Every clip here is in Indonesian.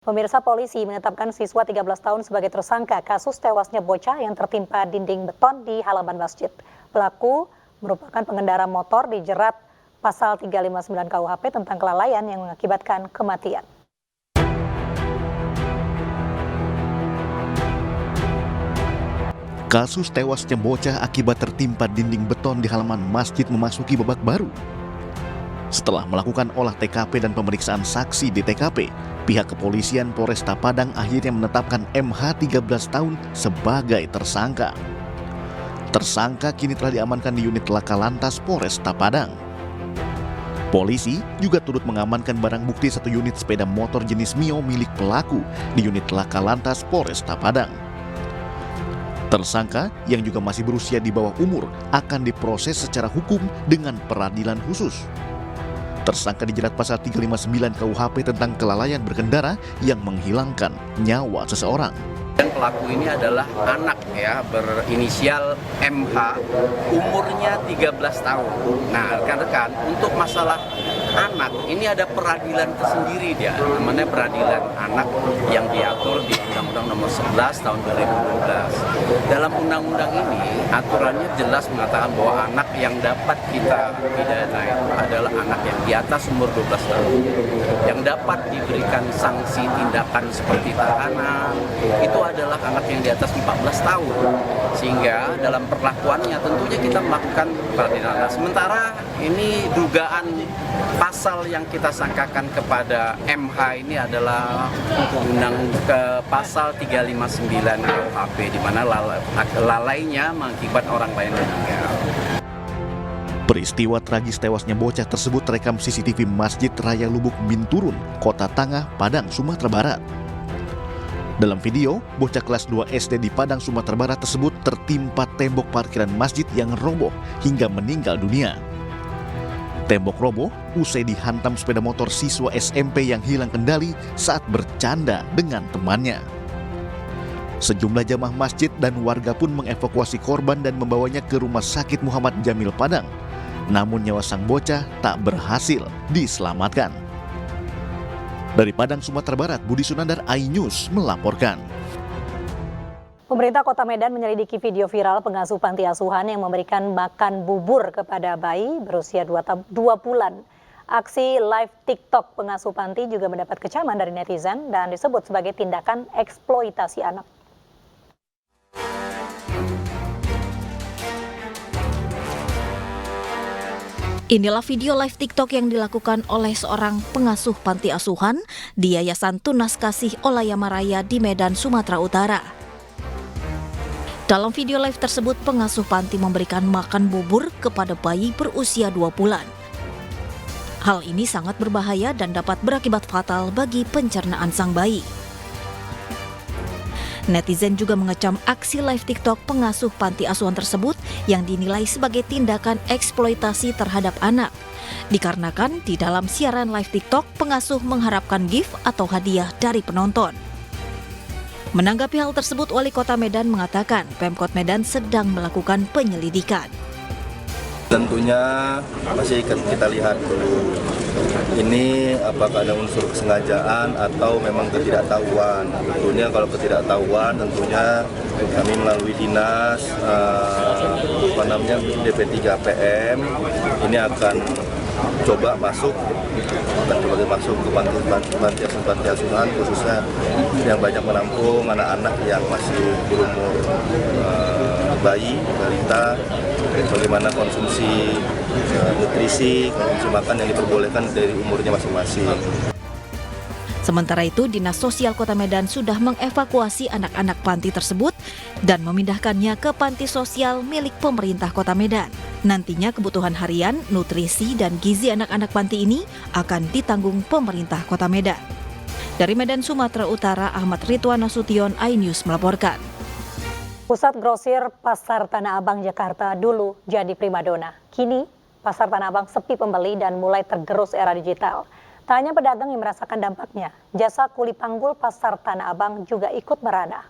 Pemirsa, polisi menetapkan siswa 13 tahun sebagai tersangka kasus tewasnya bocah yang tertimpa dinding beton di halaman masjid. Pelaku merupakan pengendara motor dijerat pasal 359 KUHP tentang kelalaian yang mengakibatkan kematian. Kasus tewasnya bocah akibat tertimpa dinding beton di halaman masjid memasuki babak baru. Setelah melakukan olah TKP dan pemeriksaan saksi di TKP, pihak kepolisian Polresta Padang akhirnya menetapkan MH 13 tahun sebagai tersangka. Tersangka kini telah diamankan di unit Laka Lantas Polresta Padang. Polisi juga turut mengamankan barang bukti 1 unit sepeda motor jenis Mio milik pelaku di unit Laka Lantas Polresta Padang. Tersangka yang juga masih berusia di bawah umur akan diproses secara hukum dengan peradilan khusus. Tersangka dijerat pasal 359 KUHP tentang kelalaian berkendara yang menghilangkan nyawa seseorang. Dan pelaku ini adalah anak ya, berinisial MH, umurnya 13 tahun. Nah, rekan-rekan, untuk masalah anak ini ada peradilan tersendiri dia, namanya peradilan anak yang diatur di Undang-Undang Nomor 11 tahun 2012. Dalam undang-undang ini aturannya jelas mengatakan bahwa anak yang dapat kita pidana itu adalah anak yang di atas umur 12 tahun, yang dapat diberikan sanksi tindakan seperti tahanan, itu adalah anak yang di atas 14 tahun. Sehingga dalam perlakuannya tentunya kita melakukan peradilan. Sementara ini dugaan pasal yang kita sangkakan kepada MH ini adalah pasal 359 KUHP, di mana lalainya mengakibat orang lain meninggal. Peristiwa tragis tewasnya bocah tersebut terekam CCTV Masjid Raya Lubuk Binturun, Kota Tangah, Padang, Sumatera Barat. Dalam video, bocah kelas 2 SD di Padang, Sumatera Barat tersebut tertimpa tembok parkiran masjid yang roboh hingga meninggal dunia. Tembok roboh usai dihantam sepeda motor siswa SMP yang hilang kendali saat bercanda dengan temannya. Sejumlah jamaah masjid dan warga pun mengevakuasi korban dan membawanya ke Rumah Sakit Muhammad Jamil Padang. Namun nyawa sang bocah tak berhasil diselamatkan. Dari Padang, Sumatera Barat, Budi Sunandar, iNews melaporkan. Pemerintah Kota Medan menyelidiki video viral pengasuh panti asuhan yang memberikan makan bubur kepada bayi berusia 2 bulan. Aksi live TikTok pengasuh panti juga mendapat kecaman dari netizen dan disebut sebagai tindakan eksploitasi anak. Inilah video live TikTok yang dilakukan oleh seorang pengasuh panti asuhan di Yayasan Tunas Kasih Olayama Raya di Medan, Sumatera Utara. Dalam video live tersebut, pengasuh panti memberikan makan bubur kepada bayi berusia 2 bulan. Hal ini sangat berbahaya dan dapat berakibat fatal bagi pencernaan sang bayi. Netizen juga mengecam aksi live TikTok pengasuh panti asuhan tersebut yang dinilai sebagai tindakan eksploitasi terhadap anak. Dikarenakan di dalam siaran live TikTok, pengasuh mengharapkan gift atau hadiah dari penonton. Menanggapi hal tersebut, Wali Kota Medan mengatakan Pemkot Medan sedang melakukan penyelidikan. Tentunya masih kita lihat dulu, ini apakah ada unsur kesengajaan atau memang ketidaktahuan. Tentunya kalau ketidaktahuan, tentunya kami melalui dinas DP3 PM ini akan coba masuk ke panti asuhan khususnya yang banyak menampung anak-anak yang masih berumur bayi, balita, bagaimana konsumsi nutrisi, konsumsi makan yang diperbolehkan dari umurnya masing-masing. Sementara itu, Dinas Sosial Kota Medan sudah mengevakuasi anak-anak panti tersebut dan memindahkannya ke panti sosial milik pemerintah Kota Medan. Nantinya kebutuhan harian, nutrisi, dan gizi anak-anak panti ini akan ditanggung pemerintah Kota Medan. Dari Medan, Sumatera Utara, Ahmad Ridwan Nasution, iNews melaporkan. Pusat grosir Pasar Tanah Abang Jakarta dulu jadi primadona. Kini, Pasar Tanah Abang sepi pembeli dan mulai tergerus era digital. Tak hanya pedagang yang merasakan dampaknya, jasa kuli panggul Pasar Tanah Abang juga ikut merana.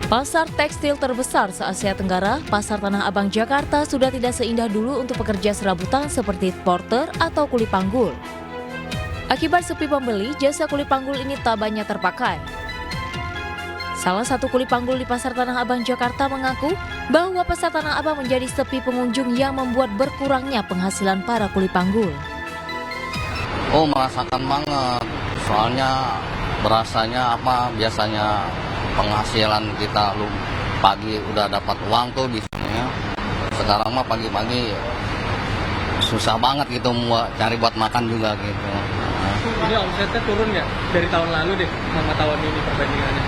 Pasar tekstil terbesar se-Asia Tenggara, Pasar Tanah Abang Jakarta sudah tidak seindah dulu untuk pekerja serabutan seperti porter atau kuli panggul. Akibat sepi pembeli, jasa kuli panggul ini tak banyak terpakai. Salah satu kuli panggul di Pasar Tanah Abang Jakarta mengaku bahwa Pasar Tanah Abang menjadi sepi pengunjung yang membuat berkurangnya penghasilan para kuli panggul. Oh, merasakan banget. Soalnya berasanya biasanya penghasilan kita pagi udah dapat uang tuh biasanya. Sekarang mah pagi-pagi susah banget gitu cari buat makan juga gitu. Ini omsetnya turun nggak dari tahun lalu deh sama tahun ini perbandingannya?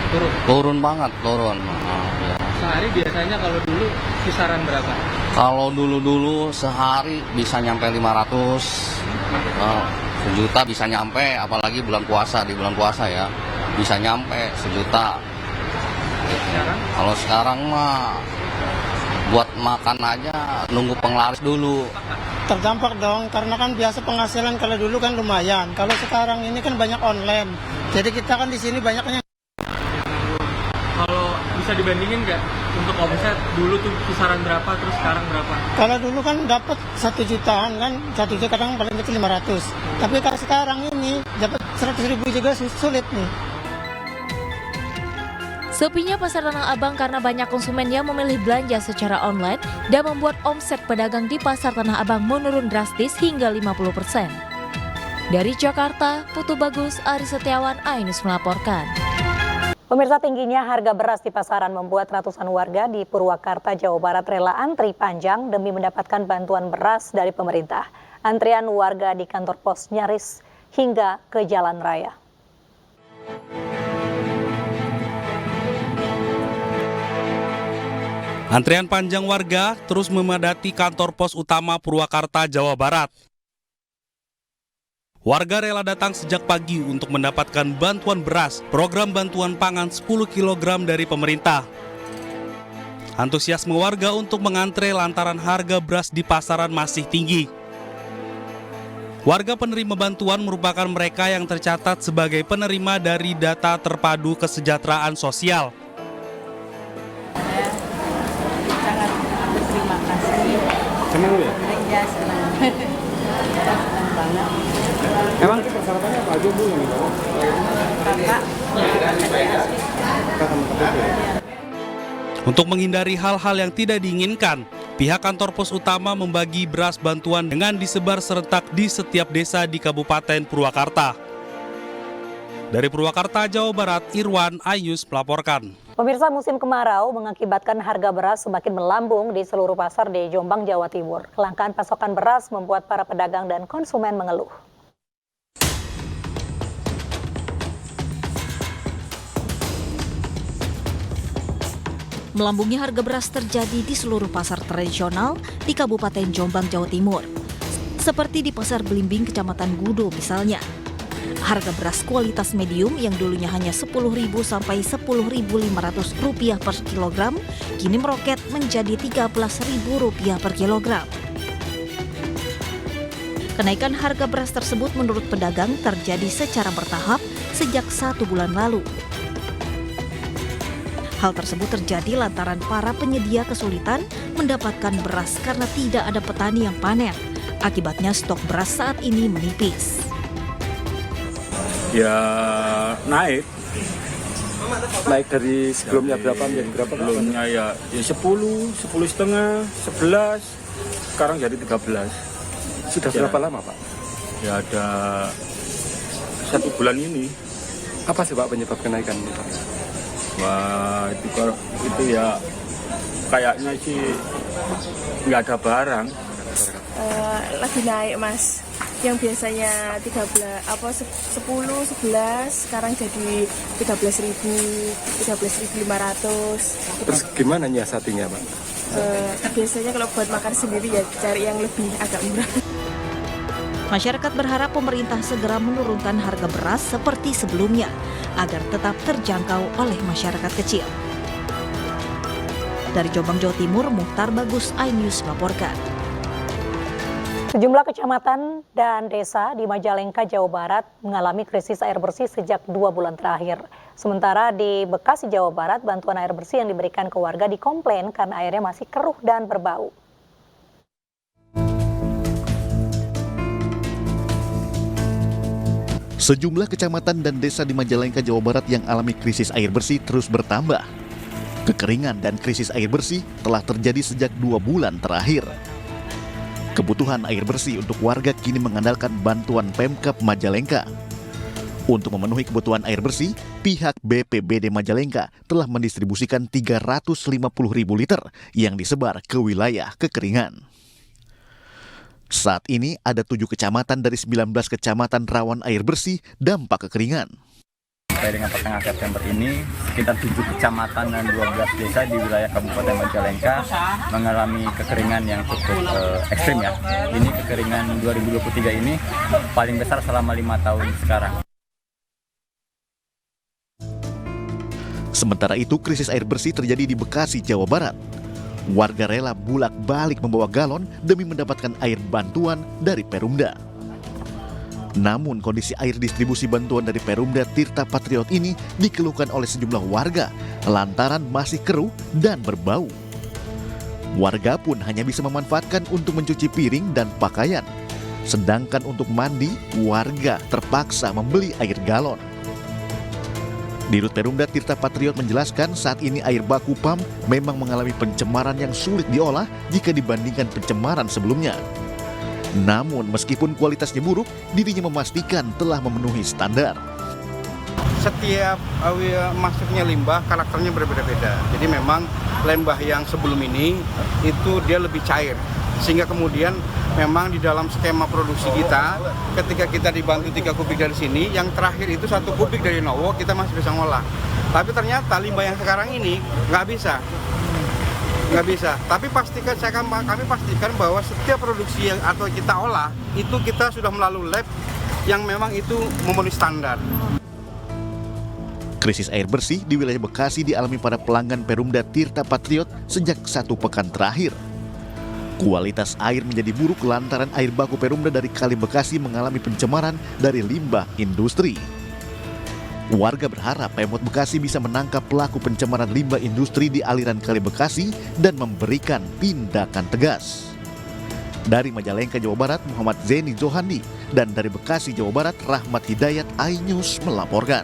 Turun banget, turun. Ya. Sehari biasanya kalau dulu kisaran berapa? Kalau dulu sehari bisa nyampe 500, sejuta bisa nyampe, apalagi bulan puasa, di bulan puasa ya bisa nyampe sejuta. Sekarang? Kalau sekarang mah buat makan aja nunggu penglaris dulu. Terdampak dong, karena kan biasa penghasilan kalau dulu kan lumayan. Kalau sekarang ini kan banyak online, jadi kita kan di sini banyaknya. Kalau bisa dibandingin nggak untuk omset dulu tuh kisaran berapa terus sekarang berapa? Kalau dulu kan dapat 1 jutaan kan, 1 juta kadang paling kecil 500. Tapi kalau sekarang ini dapat 100.000 juga sulit nih. Sepinya Pasar Tanah Abang karena banyak konsumen yang memilih belanja secara online dan membuat omset pedagang di Pasar Tanah Abang menurun drastis hingga 50%. Dari Jakarta, Putu Bagus, Ari Setiawan, iNews melaporkan. Pemirsa, tingginya harga beras di pasaran membuat ratusan warga di Purwakarta, Jawa Barat rela antri panjang demi mendapatkan bantuan beras dari pemerintah. Antrian warga di kantor pos nyaris hingga ke jalan raya. Antrian panjang warga terus memadati kantor pos utama Purwakarta, Jawa Barat. Warga rela datang sejak pagi untuk mendapatkan bantuan beras, program bantuan pangan 10 kg dari pemerintah. Antusiasme warga untuk mengantre lantaran harga beras di pasaran masih tinggi. Warga penerima bantuan merupakan mereka yang tercatat sebagai penerima dari data terpadu kesejahteraan sosial. Sangat berterima kasih. Senang ya? Ya, senang. Senang banget. Emang persyaratannya apa aja Bu yang dibawa? Kakak, Untuk menghindari hal-hal yang tidak diinginkan, pihak kantor pos utama membagi beras bantuan dengan disebar serentak di setiap desa di Kabupaten Purwakarta. Dari Purwakarta, Jawa Barat, Irwan, iNews melaporkan. Pemirsa, musim kemarau mengakibatkan harga beras semakin melambung di seluruh pasar di Jombang, Jawa Timur. Kelangkaan pasokan beras membuat para pedagang dan konsumen mengeluh. Melambungnya harga beras terjadi di seluruh pasar tradisional di Kabupaten Jombang, Jawa Timur. Seperti di Pasar Belimbing, Kecamatan Gudo misalnya. Harga beras kualitas medium yang dulunya hanya Rp10.000 sampai Rp10.500 per kilogram, kini meroket menjadi Rp13.000 per kilogram. Kenaikan harga beras tersebut menurut pedagang terjadi secara bertahap sejak 1 bulan lalu. Hal tersebut terjadi lantaran para penyedia kesulitan mendapatkan beras karena tidak ada petani yang panen. Akibatnya stok beras saat ini menipis. Ya naik dari sebelumnya berapa menjadi berapa? Sebelumnya ya 10, 10,5, 11, sekarang jadi 13. Sudah berapa lama Pak? Ya ada 1 bulan ini. Apa sih Pak penyebab kenaikan ini Pak? Wah itu ya kayaknya sih nggak ada barang. Lagi naik Mas. Yang biasanya 10, 11, sekarang jadi 13.000, 13.500. Terus gimana nyiasatinya Pak? Biasanya kalau buat makan sendiri ya cari yang lebih agak murah. Masyarakat berharap pemerintah segera menurunkan harga beras seperti sebelumnya agar tetap terjangkau oleh masyarakat kecil. Dari Jombang, Jawa Timur, Muhtar Bagus, iNews melaporkan. Sejumlah kecamatan dan desa di Majalengka, Jawa Barat mengalami krisis air bersih sejak 2 bulan terakhir. Sementara di Bekasi, Jawa Barat, bantuan air bersih yang diberikan ke warga dikomplain karena airnya masih keruh dan berbau. Sejumlah kecamatan dan desa di Majalengka, Jawa Barat yang alami krisis air bersih terus bertambah. Kekeringan dan krisis air bersih telah terjadi sejak 2 bulan terakhir. Kebutuhan air bersih untuk warga kini mengandalkan bantuan Pemkab Majalengka. Untuk memenuhi kebutuhan air bersih, pihak BPBD Majalengka telah mendistribusikan 350.000 liter yang disebar ke wilayah kekeringan. Saat ini ada 7 kecamatan dari 19 kecamatan rawan air bersih dampak kekeringan. Sampai dengan pertengahan September ini, sekitar 7 kecamatan dan 12 desa di wilayah Kabupaten Majalengka mengalami kekeringan yang cukup ekstrim ya. Ini kekeringan 2023 ini paling besar selama 5 tahun sekarang. Sementara itu, krisis air bersih terjadi di Bekasi, Jawa Barat. Warga rela bolak-balik membawa galon demi mendapatkan air bantuan dari Perumda. Namun kondisi air distribusi bantuan dari Perumda Tirta Patriot ini dikeluhkan oleh sejumlah warga lantaran masih keruh dan berbau. Warga pun hanya bisa memanfaatkan untuk mencuci piring dan pakaian. Sedangkan untuk mandi, warga terpaksa membeli air galon. Dirut Perumda Tirta Patriot menjelaskan saat ini air baku PAM memang mengalami pencemaran yang sulit diolah jika dibandingkan pencemaran sebelumnya. Namun meskipun kualitasnya buruk, dirinya memastikan telah memenuhi standar. Setiap masuknya limbah karakternya berbeda-beda. Jadi memang limbah yang sebelum ini itu dia lebih cair. Sehingga kemudian memang di dalam skema produksi kita, ketika kita dibantu 3 kubik dari sini, yang terakhir itu 1 kubik dari Nowo kita masih bisa ngolah. Tapi ternyata limbah yang sekarang ini nggak bisa. Tapi kami pastikan bahwa setiap produksi yang atau kita olah itu kita sudah melalui lab yang memang itu memenuhi standar. Krisis air bersih di wilayah Bekasi dialami para pelanggan Perumda Tirta Patriot sejak 1 pekan terakhir. Kualitas air menjadi buruk lantaran air baku Perumda dari Kali Bekasi mengalami pencemaran dari limbah industri. Warga berharap Pemkot Bekasi bisa menangkap pelaku pencemaran limbah industri di aliran Kali Bekasi dan memberikan tindakan tegas. Dari Majalengka, Jawa Barat, Muhammad Zeni Zohandi, dan dari Bekasi, Jawa Barat, Rahmat Hidayat, iNews melaporkan.